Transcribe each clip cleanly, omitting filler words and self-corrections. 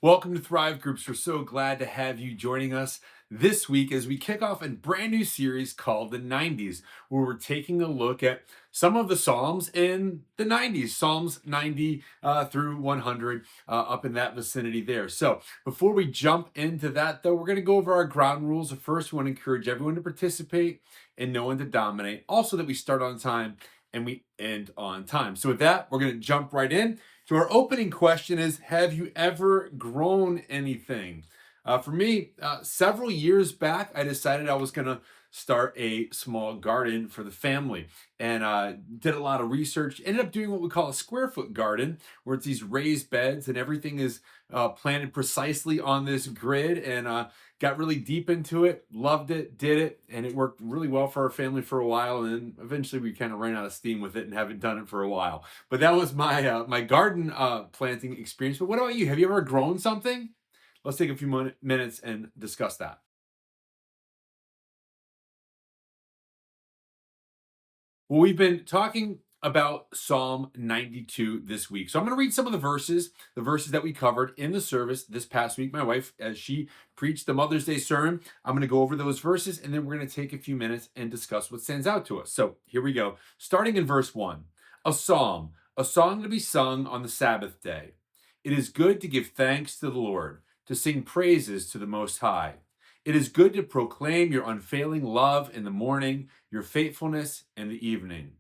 Welcome to ThriveGroups. We're so glad to have you joining us this week as we kick off a brand new series called the 90s, where we're taking a look at some of the Psalms in the 90s, Psalms 90 through 100, up in that vicinity there. So before we jump into that, though, we're going to go over our ground rules. First, we want to encourage everyone to participate and no one to dominate. Also, that we start on time and we end on time. So with that, we're going to jump right in. So our opening question is, have you ever grown anything? For me, several years back, I decided I was going to start a small garden for the family and did a lot of research. Ended up doing what we call a square foot garden, where it's these raised beds and everything is planted precisely on this grid, and got really deep into it, loved it, did it, and it worked really well for our family for a while. And then eventually we kind of ran out of steam with it and haven't done it for a while. But that was my garden planting experience. But what about you? Have you ever grown something? Let's take a few minutes and discuss that. Well, we've been talking about Psalm 92 this week. So I'm going to read some of the verses that we covered in the service this past week. My wife, as she preached the Mother's Day sermon, I'm going to go over those verses and then we're going to take a few minutes and discuss what stands out to us. So here we go. Starting in verse 1, a psalm, a song to be sung on the Sabbath day. It is good to give thanks to the Lord, to sing praises to the Most High. It is good to proclaim your unfailing love in the morning, your faithfulness in the evening.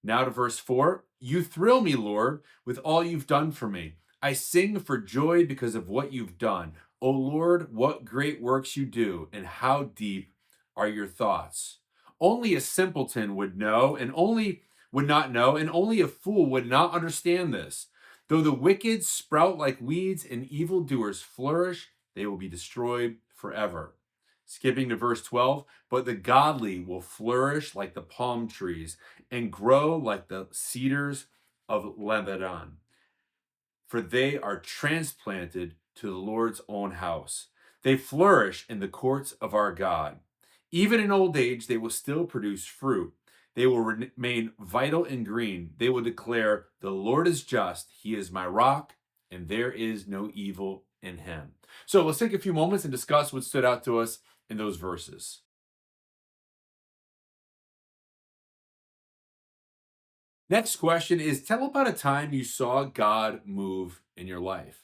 Now to verse 4. You thrill me, Lord, with all you've done for me. I sing for joy because of what you've done. O Lord, what great works you do, and how deep are your thoughts. Only a simpleton would not know, and only a fool would not understand this. Though the wicked sprout like weeds and evildoers flourish, they will be destroyed forever. Skipping to verse 12, but the godly will flourish like the palm trees and grow like the cedars of Lebanon, for they are transplanted to the Lord's own house. They flourish in the courts of our God. Even in old age, they will still produce fruit. They will remain vital and green. They will declare, the Lord is just. He is my rock, and there is no evil in him. So let's take a few moments and discuss what stood out to us in those verses. Next question is, tell about a time you saw God move in your life.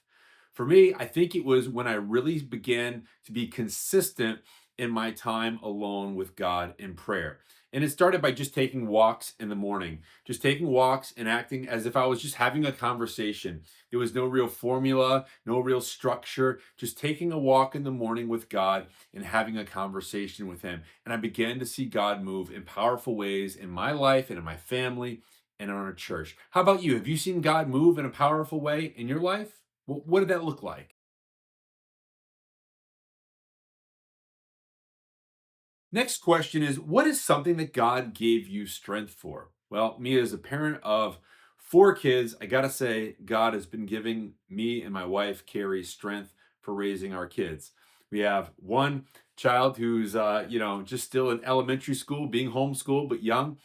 For me, I think it was when I really began to be consistent in my time alone with God in prayer. And it started by just taking walks in the morning, just taking walks and acting as if I was just having a conversation. There was no real formula, no real structure, just taking a walk in the morning with God and having a conversation with Him. And I began to see God move in powerful ways in my life and in my family and in our church. How about you? Have you seen God move in a powerful way in your life? What did that look like? Next question is, what is something that God gave you strength for? Well, me as a parent of four kids, I got to say, God has been giving me and my wife, Carrie, strength for raising our kids. We have one child who's, just still in elementary school, being homeschooled, but young.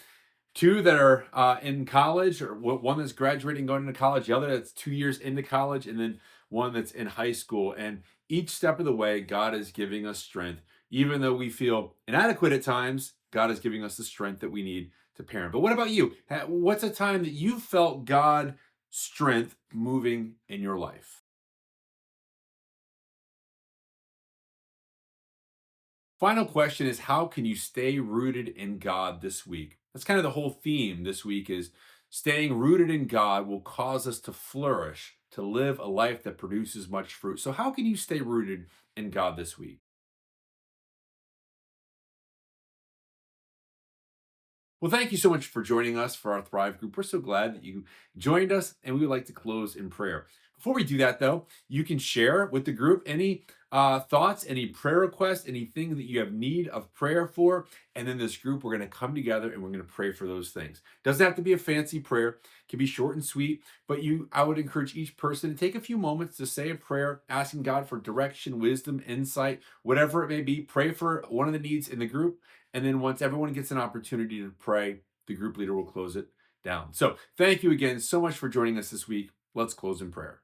Two that are in college, or one that's graduating, going into college, the other that's 2 years into college, and then one that's in high school. And each step of the way, God is giving us strength. Even though we feel inadequate at times, God is giving us the strength that we need to parent. But what about you? What's a time that you felt God strength moving in your life? Final question is, how can you stay rooted in God this week? That's kind of the whole theme this week, is staying rooted in God will cause us to flourish, to live a life that produces much fruit. So how can you stay rooted in God this week? Well, thank you so much for joining us for our Thrive group. We're so glad that you joined us, and we would like to close in prayer. Before we do that, though, you can share with the group any thoughts, any prayer requests, anything that you have need of prayer for. And then this group, we're going to come together and we're going to pray for those things. Doesn't have to be a fancy prayer, it can be short and sweet, but I would encourage each person to take a few moments to say a prayer, asking God for direction, wisdom, insight, whatever it may be. Pray for one of the needs in the group, and then once everyone gets an opportunity to pray, the group leader will close it down. So thank you again so much for joining us this week. Let's close in prayer.